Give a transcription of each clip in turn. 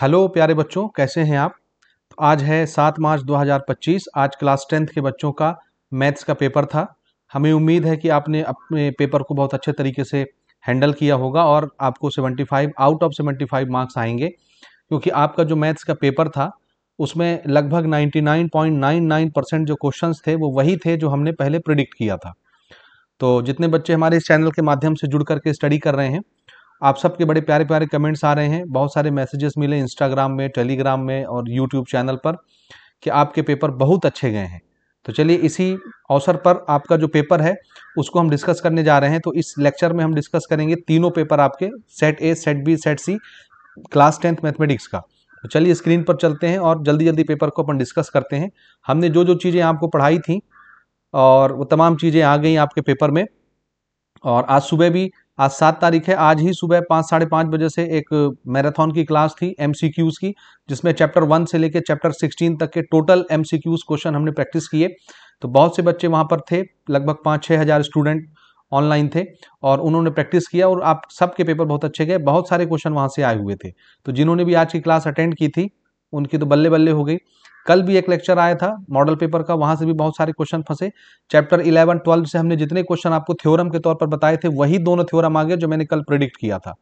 Hello प्यारे बच्चों, कैसे हैं आप। तो आज है 7 मार्च 2025। आज क्लास 10th के बच्चों का मैथ्स का पेपर था। हमें उम्मीद है कि आपने अपने पेपर को बहुत अच्छे तरीके से हैंडल किया होगा और आपको 75 आउट ऑफ 75 मार्क्स आएंगे, क्योंकि आपका जो मैथ्स का पेपर था उसमें लगभग 99.99% जो क्वेश्चंस थे वो वही थे जो हमने पहले प्रिडिक्ट किया था। तो जितने बच्चे हमारे इस चैनल के माध्यम से जुड़ करके स्टडी कर रहे हैं, आप सबके बड़े प्यारे प्यारे कमेंट्स आ रहे हैं, बहुत सारे मैसेजेस मिले इंस्टाग्राम में, टेलीग्राम में और यूट्यूब चैनल पर कि आपके पेपर बहुत अच्छे गए हैं। तो चलिए इसी अवसर पर आपका जो पेपर है उसको हम डिस्कस करने जा रहे हैं। तो इस लेक्चर में हम डिस्कस करेंगे तीनों पेपर आपके, set A, set B, set C, class 10th mathematics का। तो चलिए स्क्रीन पर चलते हैं और जल्दी जल्दी पेपर को अपन डिस्कस करते हैं। हमने जो जो चीज़ें आपको पढ़ाई थी और वो तमाम चीज़ें आ गई आपके पेपर में। और आज सुबह भी, आज 7 तारीख है, आज ही सुबह 5 साढ़े 5 बजे से एक मैराथन की क्लास थी एमसीक्यूज की, जिसमें चैप्टर 1 से लेकर चैप्टर 16 तक के टोटल एमसीक्यूज क्वेश्चन हमने प्रैक्टिस किए। तो बहुत से बच्चे वहां पर थे, लगभग 5-6 हज़ार स्टूडेंट ऑनलाइन थे और उन्होंने प्रैक्टिस किया और आप सबके पेपर बहुत अच्छे गए। बहुत सारे क्वेश्चन वहां से आए हुए थे। तो जिन्होंने भी आज की क्लास अटेंड की थी उनकी तो बल्ले बल्ले हो गई। कल भी एक लेक्चर आया था मॉडल पेपर का, वहां से भी बहुत सारे क्वेश्चन फंसे। चैप्टर 11-12 से हमने जितने क्वेश्चन आपको थ्योरम के तौर पर बताए थे वही दोनों थ्योरम आ गए जो मैंने कल प्रिडिक्ट किया था।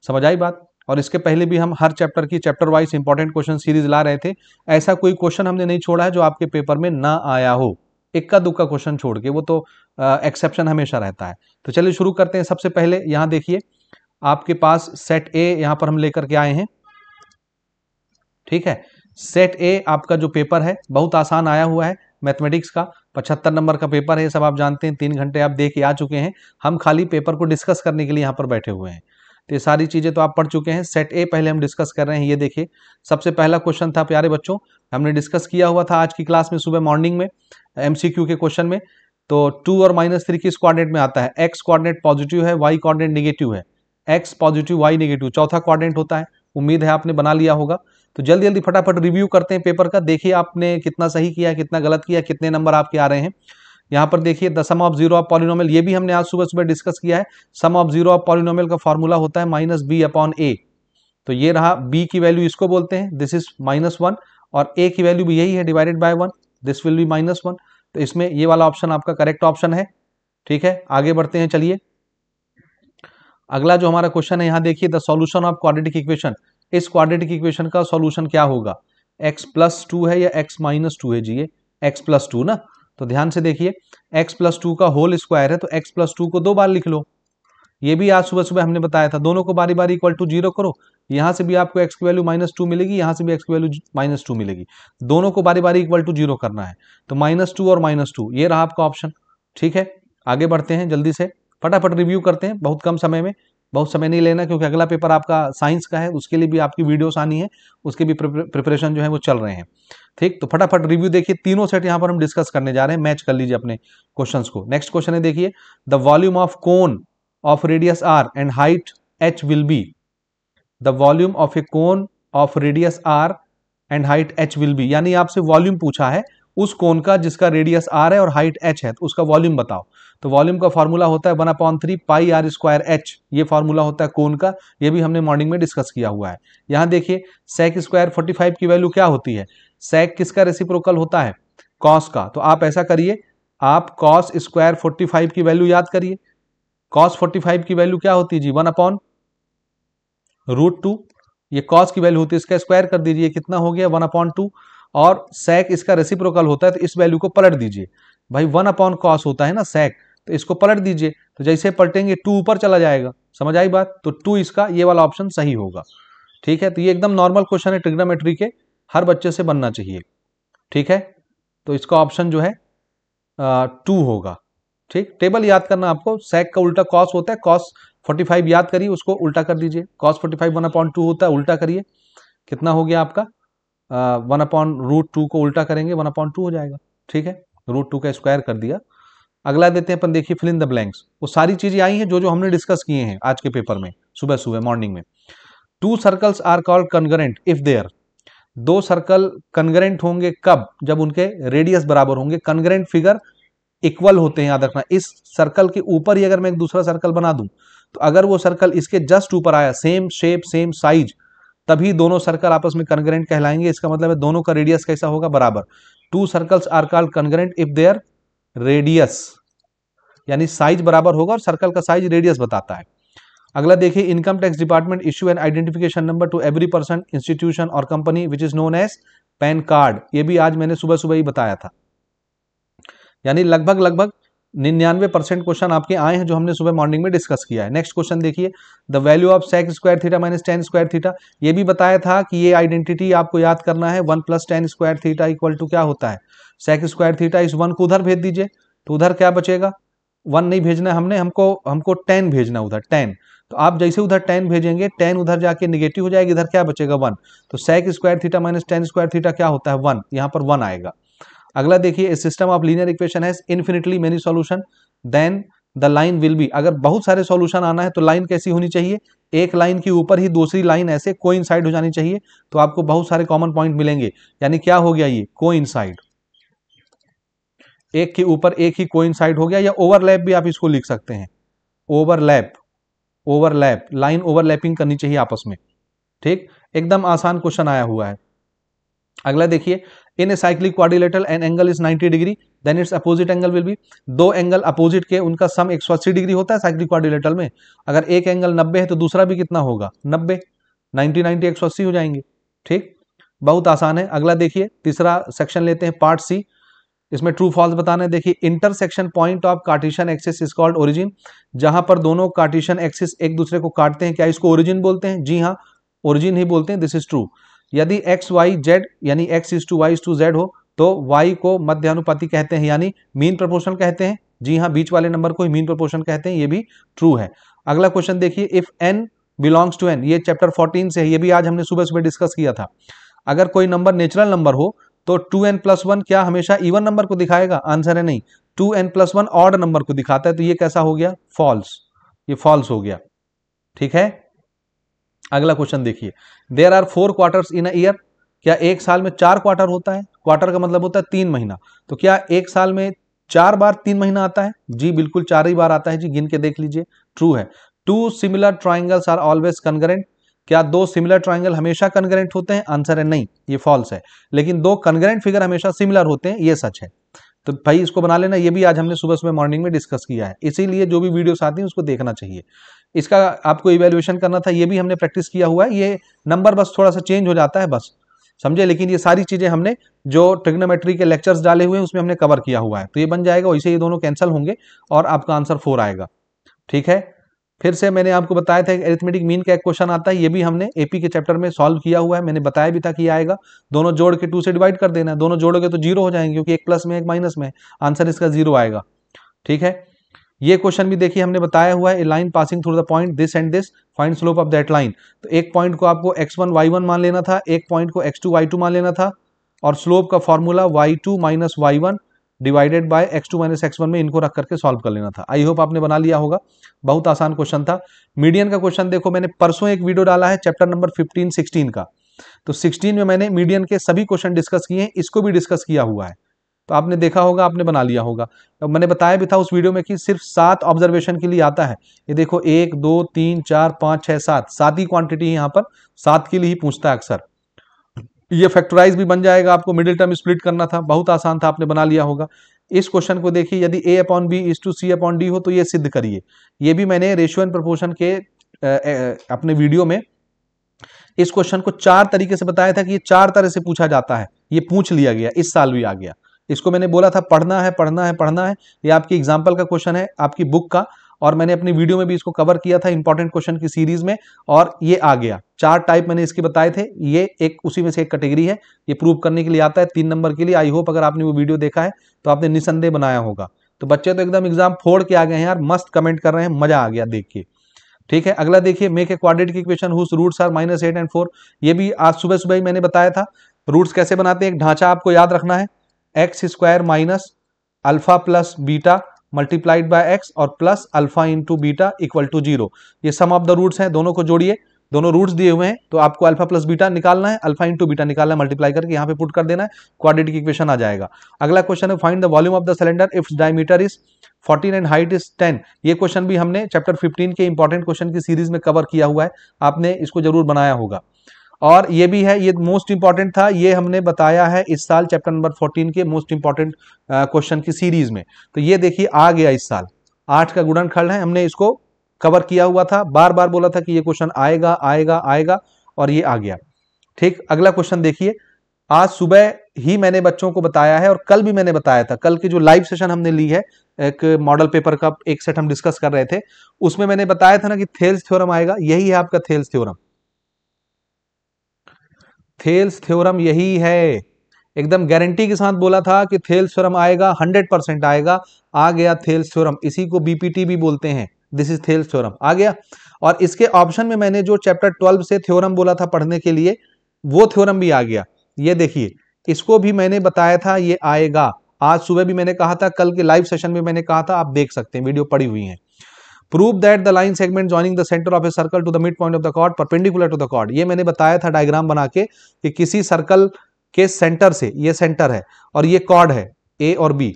समझ आई बात। और इसके पहले भी हम हर चैप्टर की chapter wise important question series ला रहे थे। ऐसा कोई क्वेश्चन हमने नहीं छोड़ा है जो आपके पेपर में ना आया हो, इक्का दुक्का क्वेश्चन छोड़ के, वो तो एक्सेप्शन हमेशा रहता है। तो चलिए शुरू करते हैं। सबसे पहले यहाँ देखिए, आपके पास सेट ए यहाँ पर हम लेकर के आए हैं। ठीक है, सेट ए आपका जो पेपर है बहुत आसान आया हुआ है। मैथमेटिक्स का 75 नंबर का पेपर है, ये सब आप जानते हैं। 3 घंटे आप दे के आ चुके हैं। हम खाली पेपर को डिस्कस करने के लिए यहाँ पर बैठे हुए हैं। तो ये सारी चीजें तो आप पढ़ चुके हैं। सेट ए पहले हम डिस्कस कर रहे हैं। ये देखिए, सबसे पहला क्वेश्चन था प्यारे बच्चों, हमने डिस्कस किया हुआ था आज की क्लास में सुबह मॉर्निंग में एमसीक्यू के क्वेश्चन में। तो 2 और -3 किस क्वाड्रेंट में आता है? एक्स क्वाड्रेंट पॉजिटिव है, वाई क्वाड्रेंट नेगेटिव है। एक्स पॉजिटिव, वाई नेगेटिव, चौथा क्वाड्रेंट होता है। उम्मीद है आपने बना लिया होगा। तो जल्दी जल्दी फटाफट रिव्यू करते हैं पेपर का। देखिए आपने कितना सही किया, कितना गलत किया, कितने नंबर आपके आ रहे हैं। यहाँ पर देखिए, the sum of zero of polynomial, ये भी हमने आज सुबह सुबह डिस्कस किया है। Sum of zero of polynomial का फॉर्मूला होता है -b/a। तो ये रहा, b की वैल्यू इसको बोलते हैं, दिस इज -1, और a की वैल्यू भी यही है, divided by 1, this will be -1। तो इसमें ये वाला ऑप्शन आपका करेक्ट ऑप्शन है। ठीक है, आगे बढ़ते हैं। चलिए अगला जो हमारा क्वेश्चन है, यहाँ देखिए, the solution of quadratic equation. इस क्वाड्रेटिक इक्वेशन का सॉल्यूशन क्या होगा? x+2 है या x-2 है जी? ये x+2 ना। तो ध्यान से देखिए, x+2 का होल स्क्वायर है, तो x+2 को 2 बार लिख लो। ये भी आज सुबह सुबह हमने बताया था, दोनों को बारी बारी इक्वल टू 0 करो। यहाँ से भी आपको x की वैल्यू -2 मिलेगी, यहाँ से भी x की वैल्यू -2 मिलेगी। दोनों को बारी बारी इक्वल टू 0 करना है। तो -2 और -2, ये रहा आपका ऑप्शन। ठीक है, आगे बढ़ते हैं, जल्दी से फटाफट रिव्यू करते हैं, बहुत कम समय में। बहुत समय नहीं लेना, क्योंकि अगला पेपर आपका साइंस का है, उसके लिए भी आपकी वीडियोस आनी है, उसके भी प्रिपरेशन जो है वो चल रहे हैं। ठीक, तो फटाफट रिव्यू देखिए, तीनों सेट यहाँ पर हम डिस्कस करने जा रहे हैं। मैच कर लीजिए अपने क्वेश्चंस को। नेक्स्ट क्वेश्चन है देखिए, the volume of cone of radius r and height h will be, the volume of a cone of radius r and height h will be, यानी आपसे वॉल्यूम पूछा है उस कोन का जिसका रेडियस r है और हाइट h है, तो उसका वॉल्यूम बताओ। तो वॉल्यूम का फॉर्मूला होता है 1/3 पाई r स्क्वायर h, ये फॉर्मूला होता है कोन का। ये भी हमने मॉर्निंग में डिस्कस किया हुआ है। यहां देखिए, sec स्क्वायर 45 की वैल्यू क्या होती है? sec किसका रेसिप्रोकल होता है? cos का। तो आप ऐसा करिए, आप cos स्क्वायर 45 की वैल्यू याद करिए। cos 45 की वैल्यू क्या होती है जी? 1/√2। ये cos की वैल्यू होती है, इसका स्क्वायर कर दीजिए, कितना हो गया? 1/2। और sec इसका रेसिप्रोकल होता है, तो इस वैल्यू को पलट दीजिए। भाई 1/cos होता है ना sec, तो इसको पलट दीजिए। तो जैसे पलटेंगे 2 ऊपर चला जाएगा। समझ आई बात? तो 2 इसका ये वाला ऑप्शन सही होगा। ठीक है, तो ये एकदम नॉर्मल क्वेश्चन है ट्रिग्नोमेट्री के, हर बच्चे से बनना चाहिए। ठीक है, तो इसका ऑप्शन जो है 2 होगा। ठीक, टेबल याद करना आपको, sec का उल्टा cos होता है, cos 45 याद करिए, उसको उल्टा कर दीजिए। cos 45 1/2 होता है, उल्टा करिए, कितना हो गया आपका? 1/√2 को उल्टा करेंगे 1/2 हो जाएगा। ठीक है, √2 का स्क्वायर कर दिया। अगला देते हैं अपन, देखिए फिल इन द ब्लैंक्स। वो सारी चीजें आई हैं जो जो हमने डिस्कस किए हैं आज के पेपर में सुबह सुबह मॉर्निंग में। 2 circles are called congruent if there, 2 circle congruent होंगे कब? जब उनके रेडियस बराबर होंगे। कनगरेंट फिगर इक्वल होते हैं, याद रखना। इस सर्कल के ऊपर ही अगर मैं एक दूसरा सर्कल बना दूं, तो अगर वो सर्कल इसके जस्ट ऊपर आया, सेम शेप सेम साइज, तभी दोनों सर्कल आपस में कॉन्ग्रुएंट कहलाएंगे। इसका मतलब है दोनों का रेडियस कैसा होगा, बराबर। Two circles are called congruent if their radius, यानी साइज बराबर होगा और सर्कल का साइज रेडियस बताता है। अगला देखिए, income tax department issue an identification number to every person, institution और company which is known as PAN card. ये भी आज मैंने सुबह सुबह ही बताया था। यानी लगभग लगभग 99% क्वेश्चन आपके आए हैं जो हमने सुबह मॉर्निंग में डिस्कस किया है। नेक्स्ट क्वेश्चन देखिए, the value of sec square theta minus tan square theta. ये भी बताया था कि ये आइडेंटिटी आपको याद करना है, 1 + tan square theta equal to क्या होता है, सेक स्क्वायर थीटा। इस 1 को उधर भेज दीजिए तो उधर क्या बचेगा, 1 नहीं भेजना हमने, हमको 10 भेजना उधर, 10। तो आप जैसे उधर 10 भेजेंगे, 10 उधर जाके निगेटिव हो जाएगी, इधर क्या बचेगा, 1। तो sec square theta minus tan square theta क्या होता है, 1। यहाँ पर 1 आएगा। अगला देखिए, system of linear equation has infinitely many solution then the line will be. अगर बहुत सारे सॉल्यूशन आना है तो लाइन कैसी होनी चाहिए, एक लाइन के ऊपर ही दूसरी लाइन ऐसे कोइंसाइड हो जानी चाहिए, तो आपको बहुत सारे कॉमन पॉइंट मिलेंगे। यानी क्या हो गया, ये कोइंसाइड, एक के ऊपर एक ही कोइंसाइड हो गया, या ओवरलैप भी आप इसको लिख सकते हैं, ओवरलैप, ओवरलैप, लाइन ओवरलैपिंग करनी चाहिए आपस में। ठीक, एकदम आसान क्वेश्चन आया हुआ है। अगला देखिए, in a cyclic quadrilateral an angle is 90 degree then its opposite angle will be. दो एंगल अपोजिट के उनका सम 180 डिग्री होता है साइक्लिक क्वाड्रिलेटरल में। अगर एक एंगल 90 है तो दूसरा भी कितना होगा, 90, 90 90 180 हो जाएंगे। ठीक, बहुत आसान है। अगला देखिए, तीसरा सेक्शन लेते हैं, पार्ट सी। इसमें ट्रू फॉल्स बताना है। देखिए, intersection point of Cartesian axis is called origin. जहां पर दोनों कार्टेशियन एक्सिस एक दूसरे को काटते हैं, क्या इसको ओरिजिन बोलते हैं, जी हाँ, ओरिजिन ही बोलते हैं, दिस इज ट्रू। यदि एक्स वाई जेड यानी X is to Y is to Z हो तो वाई को मध्यानुपाती कहते हैं, यानी मीन प्रोपोर्शन कहते हैं, जी हाँ, बीच वाले नंबर को ही मीन प्रोपोर्शन कहते हैं, ये भी ट्रू है। अगला क्वेश्चन देखिए, if N belongs to N, ये चैप्टर 14 से है, ये भी आज हमने सुबह सुबह डिस्कस किया था। अगर कोई नंबर नेचुरल नंबर हो तो 2n+1 क्या हमेशा इवन नंबर को दिखाएगा, आंसर है नहीं, 2n+1 ऑड नंबर को दिखाता है, तो ये कैसा हो गया, फॉल्स, ये फॉल्स हो गया। ठीक है, अगला क्वेश्चन देखिए, there are 4 quarters in a year. क्या एक साल में 4 क्वार्टर होता है, क्वार्टर का मतलब होता है 3 महीना, तो क्या एक साल में 4 बार 3 महीना आता है, जी बिल्कुल 4 ही बार आता है जी, गिन के देख लीजिए, ट्रू है। 2 similar triangles are always concurrent. क्या 2 सिमिलर ट्राइंगल हमेशा कनकरेंट होते हैं, आंसर है नहीं, ये फॉल्स है। लेकिन 2 कनकरेंट फिगर हमेशा सिमिलर होते हैं, ये सच है। तो भाई इसको बना लेना, ये भी आज हमने सुबह सुबह मॉर्निंग में डिस्कस किया है, इसीलिए जो भी वीडियोस आती हैं उसको देखना चाहिए। इसका आपको इवैल्यूएशन करना था, ये भी हमने प्रैक्टिस किया हुआ है, ये नंबर बस थोड़ा सा चेंज हो जाता है बस, समझे। लेकिन ये सारी चीजें हमने जो ट्रिग्नोमेट्री के लेक्चर्स डाले हुए हैं उसमें हमने कवर किया हुआ है, तो ये बन जाएगा, वैसे ये दोनों कैंसिल होंगे और आपका आंसर 4 आएगा। ठीक है, फिर से मैंने आपको बताया था अरिथमेटिक मीन का एक क्वेश्चन आता है, ये भी हमने एपी के चैप्टर में सॉल्व किया हुआ है, मैंने बताया भी था कि आएगा। दोनों जोड़ के 2 से डिवाइड कर देना, दोनों जोड़ोगे तो 0 हो जाएंगे, क्योंकि एक प्लस में एक माइनस में, आंसर इसका 0 आएगा। ठीक है, ये क्वेश्चन भी देखिए हमने बताया हुआ है, a line passing through the point this and this, find slope of that line. तो एक पॉइंट को आपको x1 y1 मान लेना था, एक पॉइंट को x2 y2 मान लेना था, और स्लोप का formula y2 minus y1 divided by x2 minus x1 में इनको रख करके सॉल्व कर लेना था। आई होप आपने बना लिया होगा, बहुत आसान क्वेश्चन था। मीडियन का क्वेश्चन देखो, मैंने परसों एक वीडियो डाला है चैप्टर नंबर 15 16 का, तो 16 में मैंने मीडियन के सभी क्वेश्चन डिस्कस किए हैं, इसको भी डिस्कस किया हुआ है, तो आपने देखा होगा, आपने बना लिया होगा। तो मैंने बताया भी था उस वीडियो में कि सिर्फ 7 ऑब्जर्वेशन के लिए आता है। ये देखो 1 2 3 4 5 6 7, 7 ही क्वांटिटी यहाँ पर, 7 के लिए ही पूछता है अक्सर। ये फैक्टराइज भी बन जाएगा, आपको मिडिल टर्म स्प्लिट करना था, बहुत आसान था, आपने बना लिया होगा। इस क्वेश्चन को देखिए, यदि a/b इज टू c/d हो तो ये सिद्ध करिए। ये भी मैंने रेशियो एंड प्रोपोर्शन के अपने वीडियो में इस क्वेश्चन को 4 तरीके से बताया था कि ये 4 तरह से पूछा जाता है, ये पूछ लिया गया, इस साल भी आ गया। इसको मैंने बोला था पढ़ना है पढ़ना है पढ़ना है, ये आपकी एग्जाम्पल का क्वेश्चन है आपकी बुक का, और मैंने अपनी वीडियो में भी इसको कवर किया था इंपॉर्टेंट क्वेश्चन की सीरीज में, और ये आ गया। 4 टाइप मैंने इसके बताए थे, ये एक उसी में से एक कैटेगरी है, ये प्रूव करने के लिए आता है 3 नंबर के लिए। आई होप अगर आपने वो वीडियो देखा है तो आपने निसंदेह बनाया होगा। तो बच्चे तो एकदम एग्जाम फोड़ के आ गए हैं यार, मस्त कमेंट कर रहे हैं, मजा आ गया देख के। ठीक है, अगला देखिए, make a quadratic equation whose roots are -8 and 4। ये भी आज सुबह सुबह ही मैंने बताया था। रूट्स कैसे बनाते हैं, एक ढांचा आपको याद रखना है, x square minus alpha plus beta multiplied by x और plus alpha into beta equal to 0। ये सम ऑफ द रूट्स हैं, दोनों को जोड़िए, दोनों रूट्स दिए हुए हैं, तो आपको अल्फा प्लस बीटा निकालना है, अल्फा इंटू बीटा निकालना है, मल्टीप्लाई करके यहाँ पे पुट कर देना है, क्वाड्रेटिक इक्वेशन आ जाएगा। अगला क्वेश्चन है, find the volume of the cylinder if diameter is 14 and height is 10। ये क्वेश्चन भी हमने चैप्टर 15 के इंपॉर्टेंट क्वेश्चन की सीरीज में कवर किया हुआ है, आपने इसको जरूर बनाया होगा। और ये भी है, ये मोस्ट इंपॉर्टेंट था, ये हमने बताया है इस साल चैप्टर नंबर 14 के मोस्ट इंपॉर्टेंट क्वेश्चन की सीरीज में। तो ये देखिए आ गया इस साल, 8 का गुणनखंड है, हमने इसको कवर किया हुआ था, बार बार बोला था कि ये क्वेश्चन आएगा आएगा आएगा, और ये आ गया। ठीक, अगला क्वेश्चन देखिए, आज सुबह ही मैंने बच्चों को बताया है और कल भी मैंने बताया था, कल की जो लाइव सेशन हमने ली है, एक मॉडल पेपर का एक सेट हम डिस्कस कर रहे थे, उसमें मैंने बताया था ना कि थेल्स थ्योरम आएगा, यही है आपका थेल्स थ्योरम। थेल्स थ्योरम यही है, एकदम गारंटी के साथ बोला था कि थेल्स थ्योरम आएगा, 100% आएगा, आ गया थेल्स थ्योरम, इसी को बीपीटी भी बोलते हैं, दिस इज थेल्स थ्योरम, आ गया। और इसके ऑप्शन में मैंने जो चैप्टर 12 से थ्योरम बोला था पढ़ने के लिए, वो थ्योरम भी आ गया। ये देखिए, इसको भी मैंने बताया था, ये आएगा, आज सुबह भी मैंने कहा था, कल के लाइव सेशन में मैंने कहा था, आप देख सकते हैं, वीडियो पड़ी हुई है। Prove that the line segment joining the centre of a circle to the mid point of the chord perpendicular to the chord, ये मैंने बताया था डायग्राम बना के कि किसी सर्कल के सेंटर से, ये सेंटर है और ये कॉर्ड है ए और बी,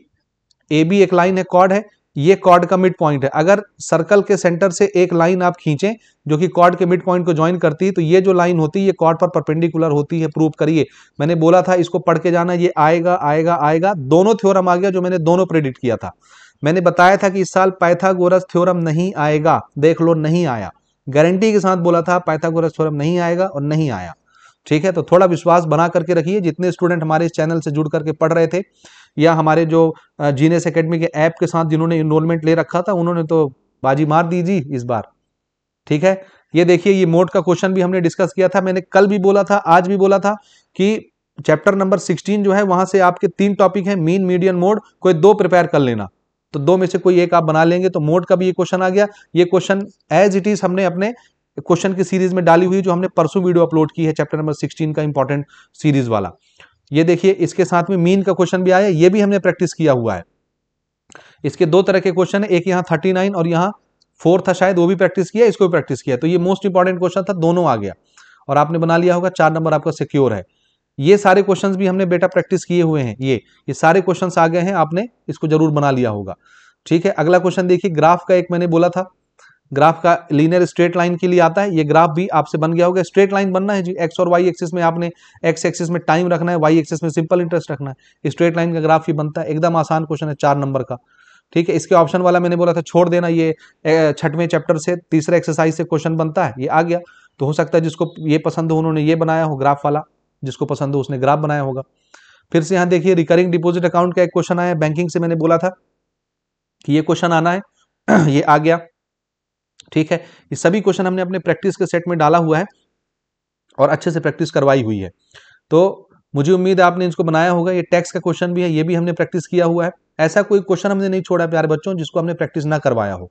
ए बी एक लाइन है, कॉर्ड है, ये कॉर्ड का मिड पॉइंट है। अगर सर्कल के सेंटर से एक लाइन आप खींचें जो कि कॉर्ड के मिड पॉइंट को ज्वाइन करती है, तो ये जो लाइन होती है ये कॉर्ड पर परपेंडिकुलर होती है, प्रूव करिए। मैंने बोला था इसको पढ़ के जाना, ये आएगा आएगा आएगा, दोनों थ्योरम आ गया जो मैंने दोनों प्रेडिक्ट किया था। मैंने बताया था कि इस साल पाइथागोरस थ्योरम नहीं आएगा, देख लो नहीं आया, गारंटी के साथ बोला था पाइथागोरस थ्योरम नहीं आएगा और नहीं आया। ठीक है, तो थोड़ा विश्वास बना करके रखिए। जितने स्टूडेंट हमारे इस चैनल से जुड़ करके पढ़ रहे थे या हमारे जो जीनियस एकेडमी के ऐप के साथ जिन्होंने इनरोलमेंट ले रखा था, उन्होंने तो बाजी मार दी जी इस बार। ठीक है, ये देखिए, ये मोड का क्वेश्चन भी हमने डिस्कस किया था, मैंने कल भी बोला था, आज भी बोला था कि चैप्टर नंबर 16 जो है वहां से आपके 3 टॉपिक है, मीन मीडियन मोड, कोई 2 प्रिपेयर कर लेना, तो 2 में से कोई एक आप बना लेंगे। तो मोड का भी ये क्वेश्चन आ गया। ये क्वेश्चन एज इट इज हमने अपने क्वेश्चन की सीरीज में डाली हुई, जो हमने परसों वीडियो अपलोड की है चैप्टर नंबर 16 का इंपॉर्टेंट सीरीज वाला। ये देखिए, इसके साथ में मीन का क्वेश्चन भी आया, ये भी हमने प्रैक्टिस किया हुआ है। इसके 2 तरह के क्वेश्चन है, एक यहाँ 39 और यहाँ 4 था शायद, वो भी प्रैक्टिस किया, इसको भी प्रैक्टिस किया। तो ये मोस्ट इंपॉर्टेंट क्वेश्चन था, दोनों आ गया और आपने बना लिया होगा, 4 नंबर आपका सिक्योर है। ये सारे क्वेश्चंस भी हमने बेटा प्रैक्टिस किए हुए हैं, ये सारे क्वेश्चंस आ गए हैं, आपने इसको जरूर बना लिया होगा। ठीक है, अगला क्वेश्चन देखिए, ग्राफ का एक मैंने बोला था, ग्राफ का लीनियर स्ट्रेट लाइन के लिए आता है, ये ग्राफ भी आपसे बन गया होगा। स्ट्रेट लाइन बनना है जी, एक्स और वाई एक्सिस में आपने एक्स एक्सिस में टाइम रखना है, वाई एक्सिस में सिंपल इंटरेस्ट रखना है, स्ट्रेट लाइन का ग्राफ ही बनता है। एकदम आसान क्वेश्चन है, 4 नंबर का। ठीक है, इसके ऑप्शन वाला मैंने बोला था छोड़ देना, ये 6वें चैप्टर से तीसरे एक्सरसाइज से क्वेश्चन बनता है, ये आ गया। तो हो सकता है जिसको ये पसंद हो उन्होंने ये बनाया हो ग्राफ वाला, जिसको पसंद हो उसने ग्राफ बनाया होगा। फिर से यहाँ देखिए, रिकरिंग डिपॉजिट अकाउंट का एक क्वेश्चन आया, बैंकिंग से मैंने बोला था कि ये क्वेश्चन आना है, ये आ गया। ठीक है, ये सभी क्वेश्चन हमने अपने प्रैक्टिस के सेट में डाला हुआ है और अच्छे से प्रैक्टिस करवाई हुई है। तो मुझे उम्मीद है आपने इसको बनाया होगा। ये टैक्स का क्वेश्चन भी है, ये भी हमने प्रैक्टिस किया हुआ है। ऐसा कोई क्वेश्चन हमने नहीं छोड़ा प्यारे बच्चों जिसको हमने प्रैक्टिस ना करवाया हो।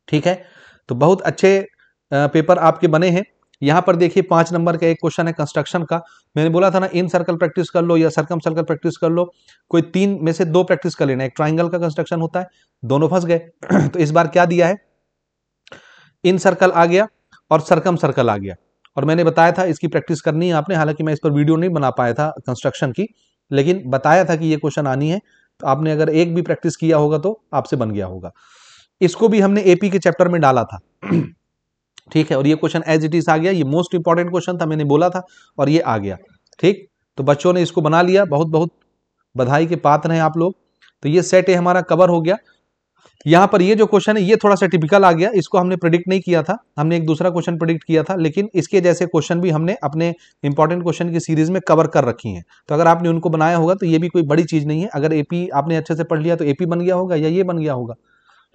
ठीक है, तो बहुत अच्छे पेपर आपके बने हैं। यहां पर देखिए 5 नंबर का एक क्वेश्चन है कंस्ट्रक्शन का। मैंने बोला था ना, इन सर्कल प्रैक्टिस कर लो या सर्कम सर्कल प्रैक्टिस कर लो, कोई 3 में से 2 प्रैक्टिस कर लेना। एक ट्राइंगल का कंस्ट्रक्शन होता है, दोनों फंस गए तो इस बार क्या दिया है, इन सर्कल आ गया और सर्कम सर्कल आ गया। और मैंने बताया था इसकी प्रैक्टिस करनी है आपने, हालांकि मैं इस पर वीडियो नहीं बना पाया था कंस्ट्रक्शन की, लेकिन बताया था कि ये क्वेश्चन आनी है। तो आपने अगर एक भी प्रैक्टिस किया होगा तो आपसे बन गया होगा। इसको भी हमने एपी के चैप्टर में डाला था ठीक है, और ये क्वेश्चन एज इट इज आ गया, ये मोस्ट इंपॉर्टेंट क्वेश्चन था, मैंने बोला था, और ये आ गया। ठीक, तो बच्चों ने इसको बना लिया, बहुत बहुत बधाई के पात्र हैं आप लोग। तो ये सेट है हमारा कवर हो गया। यहाँ पर ये जो क्वेश्चन है ये थोड़ा सा टिपिकल आ गया, इसको हमने प्रेडिक्ट नहीं किया था, हमने एक दूसरा क्वेश्चन प्रेडिक्ट किया था, लेकिन इसके जैसे क्वेश्चन भी हमने अपने इंपॉर्टेंट क्वेश्चन की सीरीज में कवर कर रखी हैं। तो अगर आपने उनको बनाया होगा तो ये भी कोई बड़ी चीज नहीं है। अगर एपी आपने अच्छे से पढ़ लिया तो एपी बन गया होगा या ये बन गया होगा।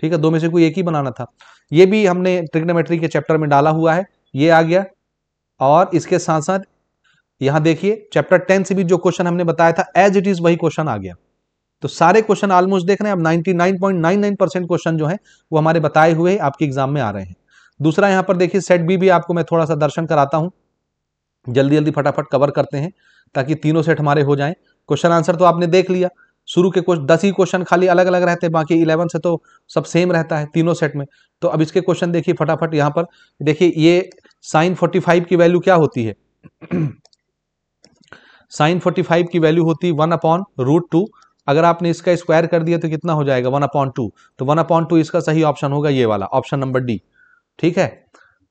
ठीक है, 2 में से कोई एक ही बनाना था। ये भी हमने ट्रिग्नोमेट्री के चैप्टर में डाला हुआ है, ये आ गया। और इसके साथ साथ यहाँ देखिए चैप्टर 10 से भी जो क्वेश्चन हमने बताया था एज इट इज वही क्वेश्चन आ गया। तो सारे क्वेश्चन ऑलमोस्ट देख रहे हैं, अब 99.99% क्वेश्चन जो है वो हमारे बताए हुए आपके एग्जाम में आ रहे हैं। दूसरा यहाँ पर देखिए सेट बी भी आपको मैं थोड़ा सा दर्शन कराता हूँ, जल्दी जल्दी फटाफट कवर करते हैं ताकि तीनों सेट हमारे हो जाएं। क्वेश्चन आंसर तो आपने देख लिया, शुरू के कुछ 10 ही क्वेश्चन खाली अलग अलग रहते हैं, बाकी 11 से तो सब सेम रहता है तीनों सेट में। तो अब इसके क्वेश्चन देखिए फटाफट। यहाँ पर देखिए ये साइन 45 की वैल्यू क्या होती है साइन 45 की वैल्यू होती है 1/√2। अगर आपने इसका स्क्वायर कर दिया तो कितना हो जाएगा 1/2। तो 1/2 इसका सही ऑप्शन होगा ये वाला, ऑप्शन नंबर डी। ठीक है,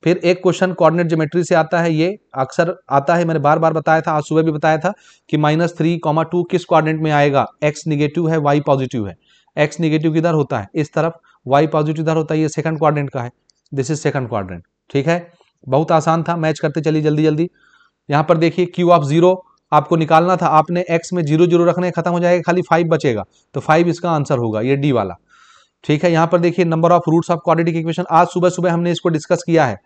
फिर एक क्वेश्चन कोऑर्डिनेट ज्योमेट्री से आता है, ये अक्सर आता है, मैंने बार बार बताया था, आज सुबह भी बताया था कि -3, 2 किस कोऑर्डिनेट में आएगा, x निगेटिव है y पॉजिटिव है, x निगेटिव किधर होता है इस तरफ, y पॉजिटिव इधर होता है, ये सेकंड क्वाड्रेंट का है, दिस इज सेकंड क्वाड्रेंट। ठीक है, बहुत आसान था, मैच करते चलिए जल्दी जल्दी। यहाँ पर देखिए Q ऑफ 0 आपको निकालना था, आपने x में 0 0 रखने, खत्म हो जाएगा, खाली 5 बचेगा, तो 5 इसका आंसर होगा, ये डी वाला। ठीक है, यहाँ पर देखिए number of roots of quadratic equation, आज सुबह सुबह हमने इसको डिस्कस किया है।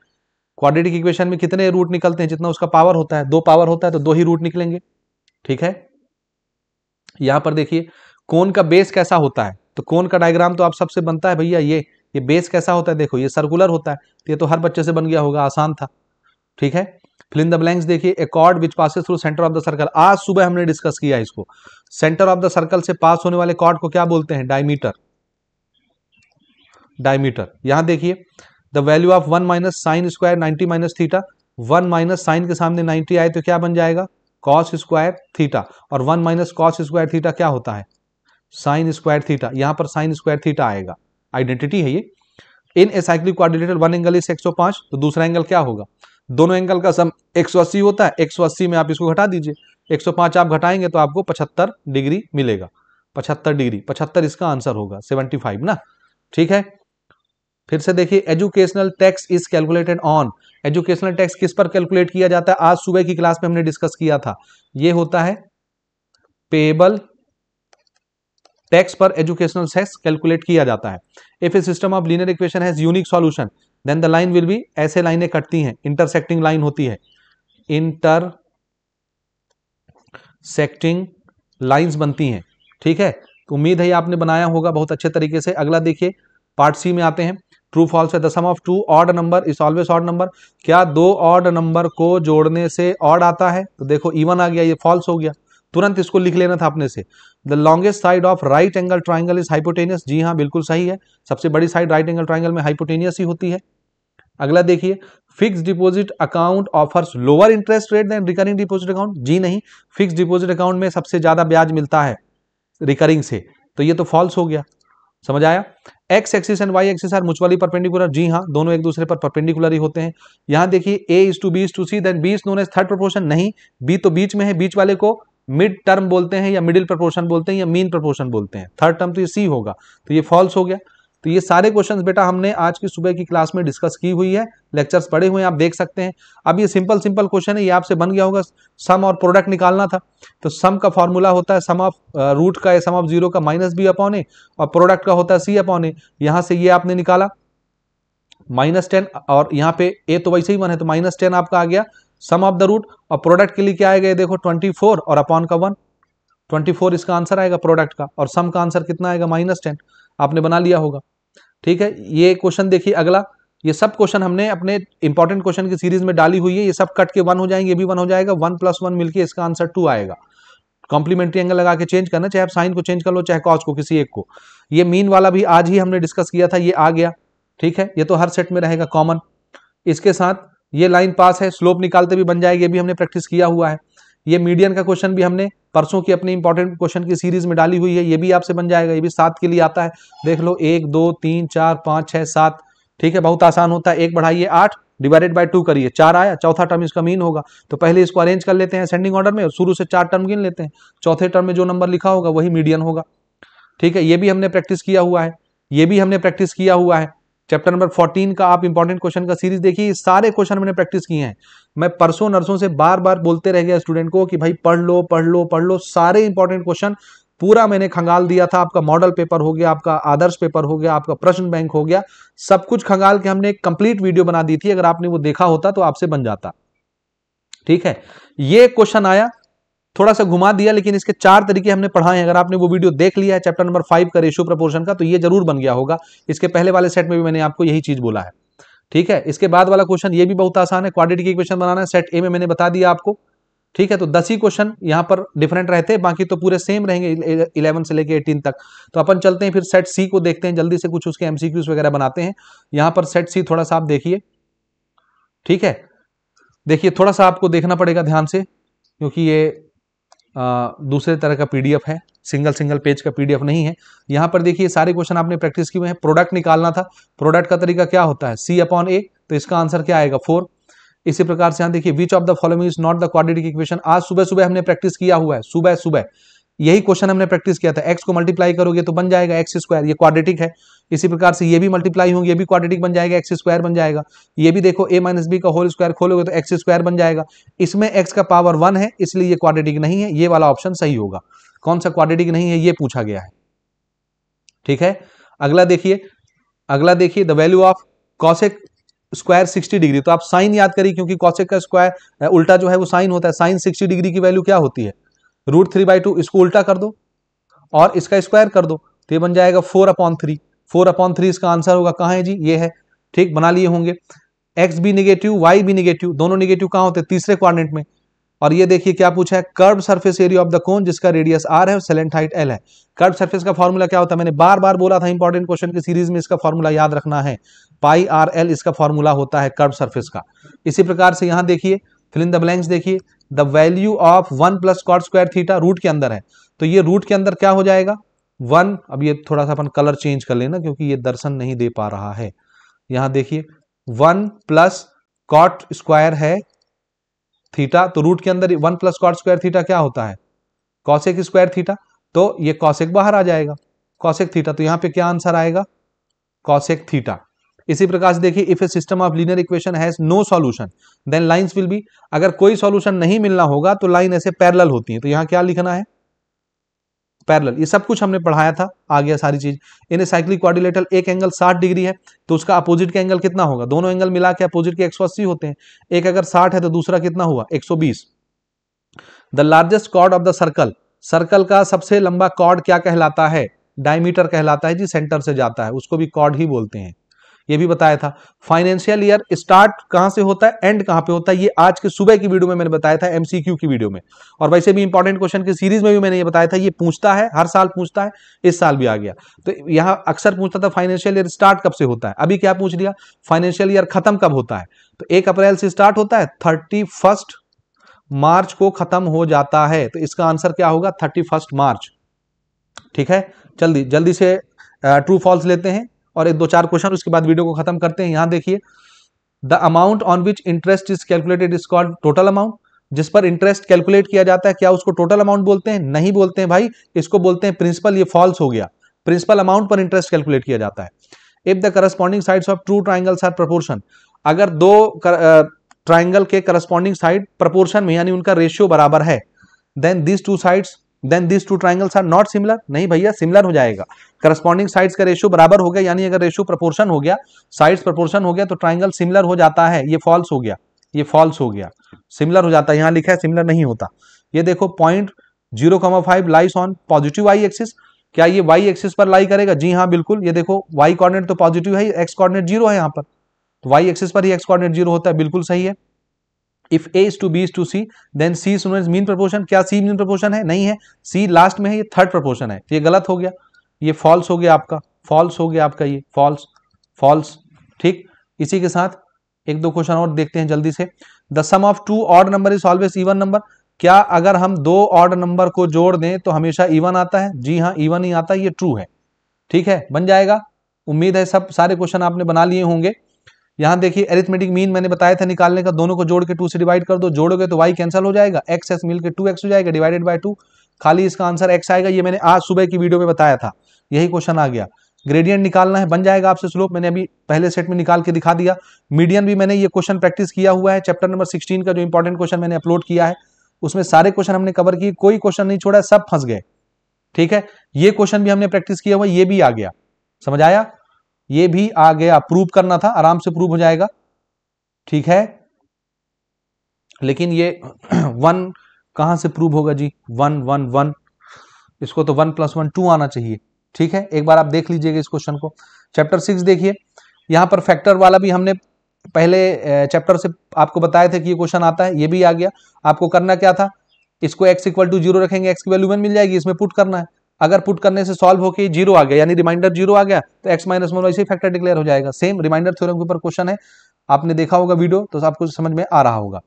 क्वाड्रेटिक इक्वेशन में कितने रूट निकलते हैं, जितना उसका पावर होता है, 2 पावर होता है तो 2 ही रूट निकलेंगे। ठीक है, यहाँ पर देखिए कोन का बेस कैसा होता है, तो कोन का डायग्राम तो आप सबसे बनता है भैया, ये बेस कैसा होता है, देखो ये सर्कुलर होता है, तो ये तो हर बच्चे से बन गया होगा, आसान था। ठीक है, फिल इन द ब्लैंक्स देखिए, a chord which passes through centre of the circle, आज सुबह हमने डिस्कस किया इसको, सेंटर ऑफ द सर्कल से पास होने वाले कॉर्ड को क्या बोलते हैं, डायमीटर। डायमीटर, यहां देखिए the value of 1 minus sine square 90 minus theta, 1 minus sine के सामने 90 आए तो क्या बन जाएगा, कॉस स्क्वायर थीटा, और 1 माइनस कॉस स्क्वायर थीटा क्या होता है, साइन स्क्वायर थीटा, यहां पर साइन स्क्वायर थीटा आएगा, आइडेंटिटी है ये। In a cyclic quadrilateral one angle is 105, तो दूसरा एंगल क्या होगा, दोनों एंगल का सम 180 होता है, 180 में आप इसको घटा दीजिए, 105 आप घटाएंगे तो आपको 75 डिग्री मिलेगा, 75 डिग्री, 75 इसका आंसर होगा, 75 ना। ठीक है, फिर से देखिए educational tax is calculated on, educational tax किस पर कैलकुलेट किया जाता है, आज सुबह की क्लास में हमने डिस्कस किया था, ये होता है पेएबल टैक्स पर एजुकेशनल टैक्स कैलकुलेट किया जाता है। If a system of linear equation has unique solution then the line will be, ऐसे लाइनें कटती हैं, इंटरसेक्टिंग लाइन होती है, इंटरसेक्टिंग लाइंस बनती हैं। ठीक है, तो उम्मीद है ये आपने बनाया होगा बहुत अच्छे तरीके से। अगला देखिए पार्ट सी में आते हैं, ट्रू फॉल्स है, the sum of two odd number is always odd number, क्या दो ऑड नंबर को जोड़ने से ऑड आता है, तो देखो इवन आ गया, ये फॉल्स हो गया, तुरंत इसको लिख लेना था अपने से। The longest side of right angle triangle is hypotenuse, जी हाँ बिल्कुल सही है, सबसे बड़ी साइड राइट एंगल ट्राइंगल में हाइपोटेनियस ही होती है। अगला देखिए, fix deposit account offers lower interest rate than recurring deposit account, जी नहीं, फिक्स डिपॉजिट अकाउंट में सबसे ज्यादा ब्याज मिलता है रिकरिंग से, तो ये तो फॉल्स हो गया, समझ आया। X axis and y axis are mutually perpendicular, जी हाँ दोनों एक दूसरे पर परपेंडिकुलर ही होते हैं। यहां देखिए a is to b is to c then b is known as third proportion, नहीं, बी तो बीच में है, बीच वाले को मिड टर्म बोलते हैं या मिडिल प्रोपोर्शन बोलते हैं या मीन प्रोपोर्शन बोलते हैं, थर्ड टर्म तो ये सी होगा, तो ये फॉल्स हो गया। तो ये सारे क्वेश्चंस बेटा हमने आज की सुबह की क्लास में डिस्कस की हुई है, लेक्चर्स पढ़े हुए हैं, आप देख सकते हैं। अब ये सिंपल सिंपल क्वेश्चन है, ये आपसे बन गया होगा, सम और प्रोडक्ट निकालना था, तो सम का फॉर्मूला होता है सम ऑफ रूट का, सम ऑफ जीरो का माइनस बी अपॉन ए, और प्रोडक्ट का होता है सी अपॉन ए, यहां से ये आपने निकाला -10, और यहाँ पे ए तो वैसे ही 1 है तो -10 आपका आ गया सम ऑफ द रूट, और प्रोडक्ट के लिए क्या आएगा, देखो 24 और अपॉन का 1, 24 इसका आंसर आएगा प्रोडक्ट का, और सम का आंसर कितना आएगा -10, आपने बना लिया होगा। ठीक है, ये क्वेश्चन देखिए अगला, ये सब क्वेश्चन हमने अपने इंपॉर्टेंट क्वेश्चन की सीरीज में डाली हुई है, ये सब कट के 1 हो जाएंगे, ये भी 1 हो जाएगा, 1 + 1 मिलके इसका आंसर 2 आएगा। कॉम्प्लीमेंट्री एंगल लगा के चेंज करना, चाहे आप साइन को चेंज कर लो चाहे कॉस को, किसी एक को। ये मीन वाला भी आज ही हमने डिस्कस किया था, ये आ गया। ठीक है, ये तो हर सेट में रहेगा कॉमन। इसके साथ ये लाइन पास है, स्लोप निकालते भी बन जाएगी, ये भी हमने प्रैक्टिस किया हुआ है। ये मीडियन का क्वेश्चन भी हमने परसों की अपनी इंपॉर्टेंट क्वेश्चन की सीरीज में डाली हुई है, ये भी आपसे बन जाएगा, ये भी 7 के लिए आता है, देख लो 1 2 3 4 5 6 7। ठीक है, बहुत आसान होता है, 1 बढ़ाइए 8 डिवाइडेड बाय 2 करिए, 4 आया, चौथा टर्म इसका मीन होगा, तो पहले इसको अरेंज कर लेते हैं असेंडिंग ऑर्डर में, और शुरू से 4 टर्म गिन लेते हैं, चौथे टर्म में जो नंबर लिखा होगा वही मीडियन होगा। ठीक है, ये भी हमने प्रैक्टिस किया हुआ है, ये भी हमने प्रैक्टिस किया हुआ है। चैप्टर नंबर 14 का आप इंपॉर्टेंट क्वेश्चन का सीरीज देखिए, सारे क्वेश्चन मैंने प्रैक्टिस किए हैं। मैं परसों नरसों से बार बार बोलते रह गया स्टूडेंट को कि भाई पढ़ लो पढ़ लो पढ़ लो, सारे इंपॉर्टेंट क्वेश्चन पूरा मैंने खंगाल दिया था। आपका मॉडल पेपर हो गया, आपका आदर्श पेपर हो गया, आपका प्रश्न बैंक हो गया, सब कुछ खंगाल के हमने एक कंप्लीट वीडियो बना दी थी, अगर आपने वो देखा होता तो आपसे बन जाता। ठीक है, ये क्वेश्चन आया, थोड़ा सा घुमा दिया, लेकिन इसके 4 तरीके हमने पढ़ाए हैं, अगर आपने वो वीडियो देख लिया है चैप्टर नंबर 5 का रेशियो प्रपोर्शन का, तो ये जरूर बन गया होगा। इसके पहले वाले सेट में भी मैंने आपको यही चीज बोला है। ठीक है, इसके बाद वाला क्वेश्चन ये भी बहुत आसान है, क्वाड्रेटिक इक्वेशन बनाना है, सेट ए में मैंने बता दिया आपको। ठीक है, तो 10 ही क्वेश्चन यहाँ पर डिफरेंट रहते हैं, बाकी तो पूरे सेम रहेंगे 11 से लेके 18 तक। तो अपन चलते हैं फिर सेट सी को देखते हैं जल्दी से, कुछ उसके एमसीक्यूज वगैरह बनाते हैं। यहाँ पर सेट सी थोड़ा सा आप देखिए। ठीक है, देखिए थोड़ा सा आपको देखना पड़ेगा ध्यान से, क्योंकि ये दूसरे तरह का पीडीएफ है, सिंगल पेज का पीडीएफ नहीं है। यहाँ पर देखिए सारे क्वेश्चन आपने प्रैक्टिस किए हैं। प्रोडक्ट निकालना था, प्रोडक्ट का तरीका क्या होता है, C/A, तो इसका आंसर क्या आएगा 4। इसी प्रकार से यहाँ देखिए which of the following is not the quadratic equation. आज सुबह सुबह हमने प्रैक्टिस किया हुआ है, सुबह सुबह यही क्वेश्चन हमने प्रैक्टिस किया था। एक्स को मल्टीप्लाई करोगे तो बन जाएगा x², ये क्वाड्रेटिक है। इसी प्रकार से ये भी मल्टीप्लाई होंगे, ये भी क्वाड्रेटिक बन जाएगा, x² बन जाएगा। ये भी देखो a - b का होल स्क्वायर खोलोगे तो x² बन जाएगा। इसमें x का पावर 1 है, इसलिए ये क्वाड्रेटिक नहीं है, ये वाला ऑप्शन सही होगा। कौन सा क्वाड्रेटिक नहीं है ये पूछा गया है, ठीक है। अगला देखिए the value of cosec square 60 degree. तो आप साइन याद करिए, क्योंकि कॉसेक का स्क्वायर उल्टा जो है वो साइन होता है। साइन 60 डिग्री की वैल्यू क्या होती है, √3/2। इसको उल्टा कर दो और इसका स्क्वायर कर दो तो ये बन जाएगा 4/3। 4/3 इसका आंसर होगा। कहां है जी, ये है, ठीक, बना लिए होंगे। एक्स भी निगेटिव, वाई भी निगेटिव, दोनों निगेटिव कहां होते हैं, तीसरे क्वाड्रेंट में। और ये देखिए क्या पूछा है, curve surface area of the cone जिसका रेडियस r है और सेलेंट हाइट l है। कर्व सरफेस का फॉर्मूला क्या होता है, मैंने बार बार बोला था, इंपॉर्टेंट क्वेश्चन की सीरीज में इसका फॉर्मूला याद रखना है। πr/l इसका फॉर्मूला होता है कर्व सरफेस का। इसी प्रकार से यहां देखिए फिल इन द ब्लैंक्स, देखिए the value of 1 + cot² theta root के अंदर है, तो ये रूट के अंदर क्या हो जाएगा 1। अब ये थोड़ा सा अपन कलर चेंज कर लेना क्योंकि ये दर्शन नहीं दे पा रहा है। यहां देखिए 1 + cot² है थीटा, तो रूट के अंदर 1 + cot² थीटा क्या होता है, cosec² थीटा, तो ये cosec बाहर आ जाएगा, cosec थीटा। तो यहां पे क्या आंसर आएगा, cosec थीटा। इसी प्रकार से देखिए if a system of linear equation has no solution then lines will be. अगर कोई सॉल्यूशन नहीं मिलना होगा तो लाइन ऐसे पैरेलल होती है। तो यहां क्या लिखना है, पैरेलल। ये सब कुछ हमने पढ़ाया था, आ गया सारी चीज। इन ए साइक्लिक क्वाड्रिलेटरल एक एंगल 60 डिग्री है तो उसका अपोजिट का एंगल कितना होगा, दोनों एंगल मिला के अपोजिट के 180 होते हैं। एक अगर 60 है तो दूसरा कितना हुआ 120। The largest chord of the circle, circle का सबसे लंबा कॉर्ड क्या कहलाता है, डायमीटर कहलाता है जी, सेंटर से जाता है, उसको भी कॉर्ड ही बोलते हैं। ये भी बताया था। फाइनेंशियल ईयर स्टार्ट कहां से होता है, एंड कहां पे होता है, ये आज के सुबह की वीडियो में मैंने बताया था, एमसीक्यू की वीडियो में। और वैसे भी इंपॉर्टेंट क्वेश्चन की सीरीज में भी मैंने ये बताया था, ये पूछता है, हर साल पूछता है, इस साल भी आ गया। तो यहां अक्सर पूछता था फाइनेंशियल ईयर स्टार्ट कब से होता है, अभी क्या पूछ लिया, फाइनेंशियल ईयर खत्म कब होता है। तो 1 अप्रैल से स्टार्ट होता है, 31 मार्च को खत्म हो जाता है। तो इसका आंसर क्या होगा 31 मार्च, ठीक है। जल्दी से ट्रू फॉल्स लेते हैं और 1-2-4 क्वेश्चन, उसके बाद वीडियो को खत्म करते हैं। यहां देखिए the amount on which interest is calculated is called total amount. जिस पर इंटरेस्ट कैलकुलेट किया जाता है क्या उसको टोटल अमाउंट बोलते हैं, नहीं बोलते हैं भाई, इसको बोलते हैं प्रिंसिपल। ये फॉल्स हो गया, प्रिंसिपल अमाउंट पर इंटरेस्ट कैलकुलेट किया जाता है। If the corresponding sides of true triangles are proportion, अगर दो ट्राइंगल के करस्पॉन्डिंग साइड प्रोपोर्शन में यानी उनका रेशियो बराबर है, then this two triangles are not similar, नहीं भैया सिमिलर हो जाएगा। करस्पॉन्डिंग साइड्स का रेशियो बराबर हो गया, यानी अगर रेशियो प्रोपोर्शन हो गया, साइड्स प्रोपोर्शन हो गया तो ट्राइंगल सिमिलर हो जाता है। ये फॉल्स हो गया, ये फॉल्स हो गया, सिमिलर हो जाता है, यहां लिखा है सिमिलर नहीं होता। ये देखो point 0,5 lies on positive Y axis, क्या ये वाई एक्सिस पर लाई करेगा, जी हाँ बिल्कुल। ये देखो वाई कोऑर्डिनेट तो पॉजिटिव है, एक्स कोऑर्डिनेट 0 है यहाँ पर, तो वाई एक्सिस पर ही एक्स कोऑर्डिनेट 0 होता है, बिल्कुल सही है। If A is to B is to C then C is known as mean proportion, क्या C मीन प्रोपोर्शन है, नहीं है, C लास्ट में है, ये थर्ड प्रोपोर्शन है, ये गलत हो गया, ये फॉल्स हो गया आपका, फॉल्स हो गया आपका, ये फॉल्स, ठीक। इसी के साथ 1-2 क्वेश्चन और देखते हैं जल्दी से। The sum of 2 odd number is always even number, क्या अगर हम 2 ऑड नंबर को जोड़ दें तो हमेशा इवन आता है, जी हाँ इवन ही आता है, ये ट्रू है, ठीक है, बन जाएगा। उम्मीद है सब सारे क्वेश्चन आपने बना लिए होंगे। यहां देखिए एरिथमेटिक मीन मैंने बताया था निकालने का, दोनों को जोड़ के 2 से डिवाइड कर दो, जोड़ोगे तो y कैंसिल हो जाएगा, x मिल के 2x हो जाएगा डिवाइडेड बाय 2, खाली इसका आंसर x आएगा। ये मैंने आज सुबह की वीडियो में बताया था, यही क्वेश्चन आ गया। ग्रेडियंट निकालना है, बन जाएगा आपसे स्लोप, मैंने अभी पहले सेट में निकाल के दिखा दिया। मीडियन भी मैंने ये क्वेश्चन प्रैक्टिस किया हुआ है, चैप्टर नंबर 16 का जो इंपॉर्टेंट क्वेश्चन मैंने अपलोड किया है उसमें सारे क्वेश्चन हमने कवर किए, कोई क्वेश्चन नहीं छोड़ा, सब फंस गए, ठीक है। ये क्वेश्चन भी हमने प्रैक्टिस किया हुआ, ये भी आ गया, समझ आया, ये भी आ गया। प्रूव करना था, आराम से प्रूव हो जाएगा, ठीक है। लेकिन ये 1 कहां से प्रूव होगा जी, 1 इसको तो 1 + 1 2 आना चाहिए, ठीक है। एक बार आप देख लीजिएगा इस क्वेश्चन को। चैप्टर 6 देखिए, यहां पर फैक्टर वाला भी हमने पहले चैप्टर से आपको बताया था कि ये क्वेश्चन आता है, ये भी आ गया। आपको करना क्या था, इसको x = 0 रखेंगे, x की वैल्यू 1 मिल जाएगी, इसमें पुट करना है। अगर पुट करने से सॉल्व होके 0 आ गया यानी रिमाइंडर 0 आ गया तो x - 1 वैसे ही फैक्टर डिक्लेयर हो जाएगा। सेम रिमाइंडर थ्योरम के ऊपर क्वेश्चन है, आपने देखा होगा वीडियो तो आपको समझ में आ रहा होगा।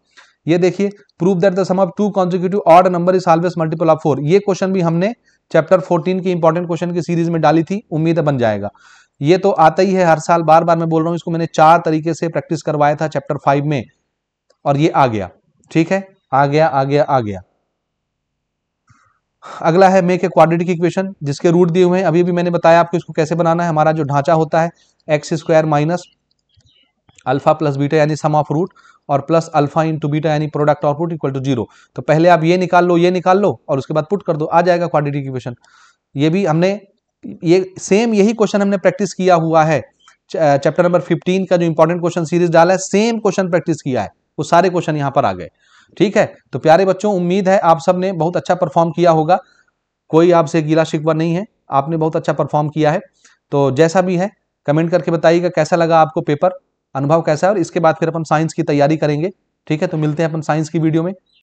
ये देखिए, prove that the sum of two consecutive odd number is always multiple of 4। ये क्वेश्चन भी हमने चैप्टर 14 की इंपॉर्टेंट क्वेश्चन की सीरीज में डाली थी, उम्मीद है बन जाएगा। ये तो आता ही है हर साल, बार बार मैं बोल रहा हूं, इसको मैंने 4 तरीके से प्रैक्टिस करवाया था चैप्टर 5 में, और ये आ गया। ठीक है, आ गया आ गया आ गया। अगला है मेक ए क्वाड्रेटिक इक्वेशन, जिसके रूट दिए हुए हैं। अभी भी मैंने बताया आपको इसको कैसे बनाना है। हमारा जो ढांचा होता है x square minus alpha plus beta यानी सम ऑफ रूट, और प्लस अल्फा इंटू बीटा यानी product of root equal to 0। तो पहले आप ये निकाल लो, ये निकाल लो, और उसके बाद पुट कर दो, आ जाएगा क्वाड्रेटिक इक्वेशन। ये भी हमने ये सेम यही क्वेश्चन हमने प्रैक्टिस किया हुआ है चैप्टर नंबर 15 का जो इंपॉर्टेंट क्वेश्चन सीरीज डाला है, सेम क्वेश्चन प्रैक्टिस किया है, वो सारे क्वेश्चन यहां पर आ गए। ठीक है, तो प्यारे बच्चों, उम्मीद है आप सब ने बहुत अच्छा परफॉर्म किया होगा, कोई आपसे गिला शिकवा नहीं है, आपने बहुत अच्छा परफॉर्म किया है। तो जैसा भी है कमेंट करके बताइएगा कैसा लगा आपको पेपर, अनुभव कैसा है, और इसके बाद फिर अपन साइंस की तैयारी करेंगे। ठीक है, तो मिलते हैं अपन साइंस की वीडियो में।